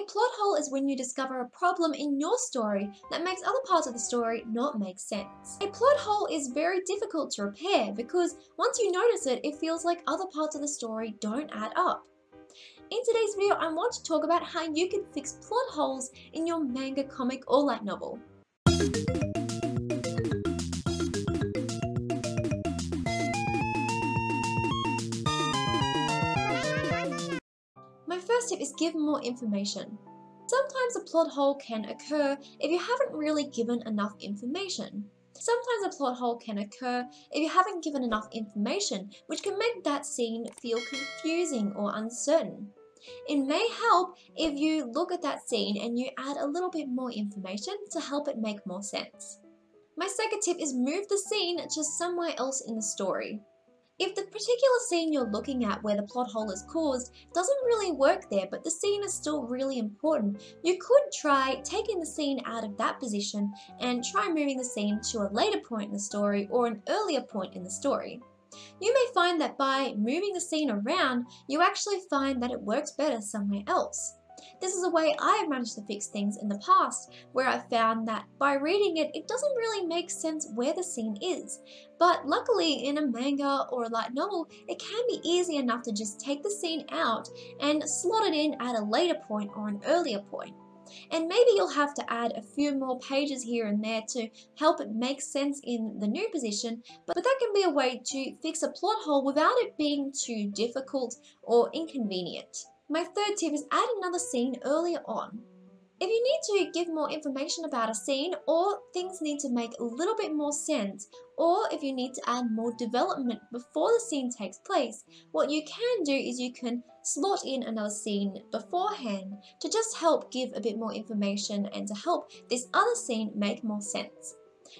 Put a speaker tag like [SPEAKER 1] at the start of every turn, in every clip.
[SPEAKER 1] A plot hole is when you discover a problem in your story that makes other parts of the story not make sense. A plot hole is very difficult to repair because once you notice it, it feels like other parts of the story don't add up. In today's video, I want to talk about how you can fix plot holes in your manga, comic, or light novel. My first tip is give more information. Sometimes a plot hole can occur if you haven't really given enough information. Sometimes a plot hole can occur if you haven't given enough information, which can make that scene feel confusing or uncertain. It may help if you look at that scene and you add a little bit more information to help it make more sense. My second tip is move the scene to somewhere else in the story. If the particular scene you're looking at where the plot hole is caused doesn't really work there, but the scene is still really important, you could try taking the scene out of that position and try moving the scene to a later point in the story or an earlier point in the story. You may find that by moving the scene around, you actually find that it works better somewhere else. This is a way I have managed to fix things in the past, where I found that by reading it, it doesn't really make sense where the scene is. But luckily, in a manga or a light novel, it can be easy enough to just take the scene out and slot it in at a later point or an earlier point. And maybe you'll have to add a few more pages here and there to help it make sense in the new position, but that can be a way to fix a plot hole without it being too difficult or inconvenient. My third tip is add another scene earlier on. If you need to give more information about a scene, or things need to make a little bit more sense, or if you need to add more development before the scene takes place, what you can do is you can slot in another scene beforehand to just help give a bit more information and to help this other scene make more sense.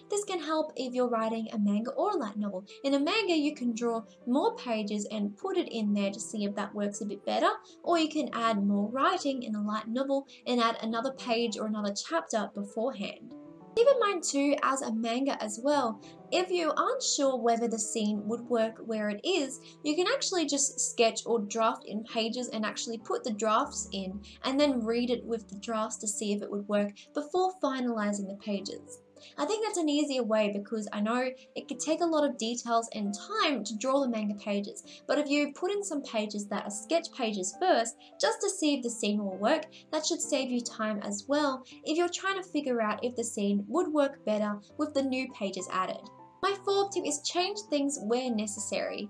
[SPEAKER 1] This can help if you're writing a manga or a light novel. In a manga, you can draw more pages and put it in there to see if that works a bit better, or you can add more writing in a light novel and add another page or another chapter beforehand. Keep in mind too, as a manga as well, if you aren't sure whether the scene would work where it is, you can actually just sketch or draft in pages and actually put the drafts in and then read it with the drafts to see if it would work before finalizing the pages. I think that's an easier way because I know it could take a lot of details and time to draw the manga pages, but if you put in some pages that are sketch pages first, just to see if the scene will work, that should save you time as well if you're trying to figure out if the scene would work better with the new pages added. My fourth tip is change things where necessary.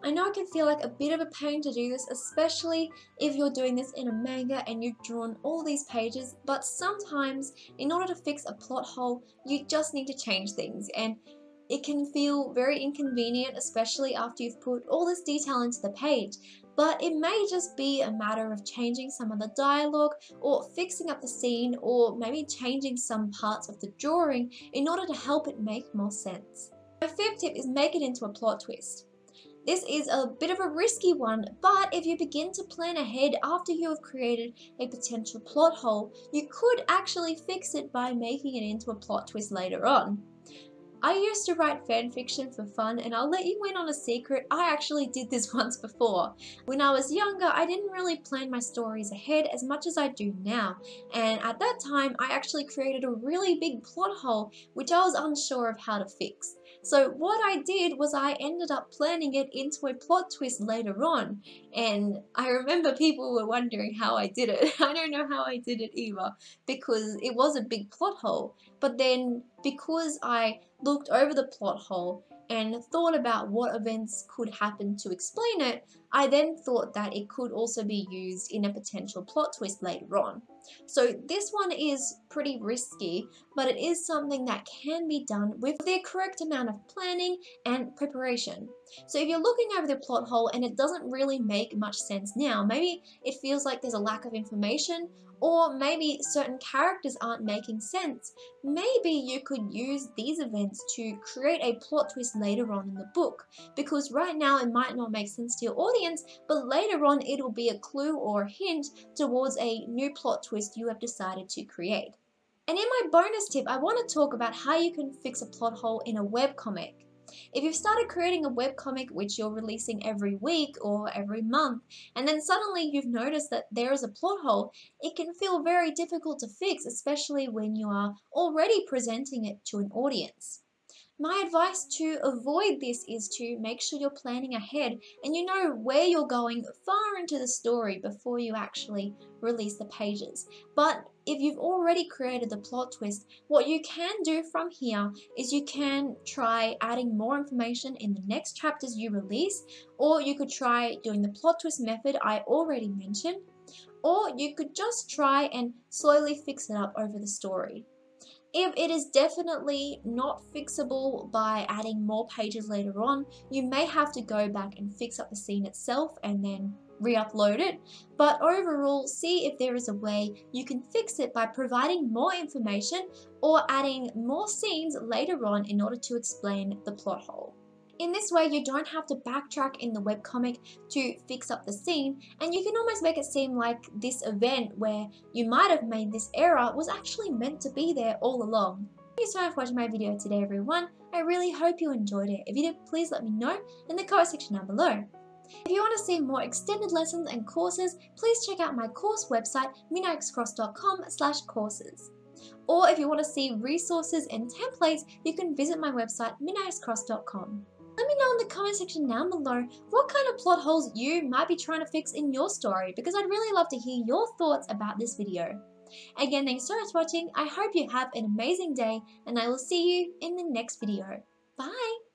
[SPEAKER 1] I know it can feel like a bit of a pain to do this, especially if you're doing this in a manga and you've drawn all these pages, but sometimes in order to fix a plot hole, you just need to change things, and it can feel very inconvenient, especially after you've put all this detail into the page. But it may just be a matter of changing some of the dialogue or fixing up the scene or maybe changing some parts of the drawing in order to help it make more sense. My fifth tip is make it into a plot twist. This is a bit of a risky one, but if you begin to plan ahead after you have created a potential plot hole, you could actually fix it by making it into a plot twist later on. I used to write fanfiction for fun, and I'll let you in on a secret, I actually did this once before. When I was younger, I didn't really plan my stories ahead as much as I do now, and at that time I actually created a really big plot hole which I was unsure of how to fix. So what I did was I ended up planning it into a plot twist later on, and I remember people were wondering how I did it. I don't know how I did it either, because it was a big plot hole, but then because I looked over the plot hole and thought about what events could happen to explain it, I then thought that it could also be used in a potential plot twist later on. So this one is pretty risky, but it is something that can be done with the correct amount of planning and preparation. So if you're looking over the plot hole and it doesn't really make much sense now, maybe it feels like there's a lack of information, or maybe certain characters aren't making sense, maybe you could use these events to create a plot twist later on in the book, because right now it might not make sense to your audience, but later on it'll be a clue or a hint towards a new plot twist you have decided to create. And in my bonus tip, I want to talk about how you can fix a plot hole in a webcomic. If you've started creating a webcomic which you're releasing every week or every month, and then suddenly you've noticed that there is a plot hole, it can feel very difficult to fix, especially when you are already presenting it to an audience. My advice to avoid this is to make sure you're planning ahead and you know where you're going far into the story before you actually release the pages. But if you've already created the plot twist, what you can do from here is you can try adding more information in the next chapters you release, or you could try doing the plot twist method I already mentioned, or you could just try and slowly fix it up over the story. If it is definitely not fixable by adding more pages later on, you may have to go back and fix up the scene itself and then re-upload it. But overall, see if there is a way you can fix it by providing more information or adding more scenes later on in order to explain the plot hole. In this way, you don't have to backtrack in the webcomic to fix up the scene, and you can almost make it seem like this event where you might have made this error was actually meant to be there all along. Thank you so much for watching my video today, everyone. I really hope you enjoyed it. If you did, please let me know in the comment section down below. If you want to see more extended lessons and courses, please check out my course website, minaxcross.com/courses. Or if you want to see resources and templates, you can visit my website, minaxcross.com. Let me know in the comment section down below what kind of plot holes you might be trying to fix in your story, because I'd really love to hear your thoughts about this video. Again, thanks so much for watching. I hope you have an amazing day, and I will see you in the next video. Bye!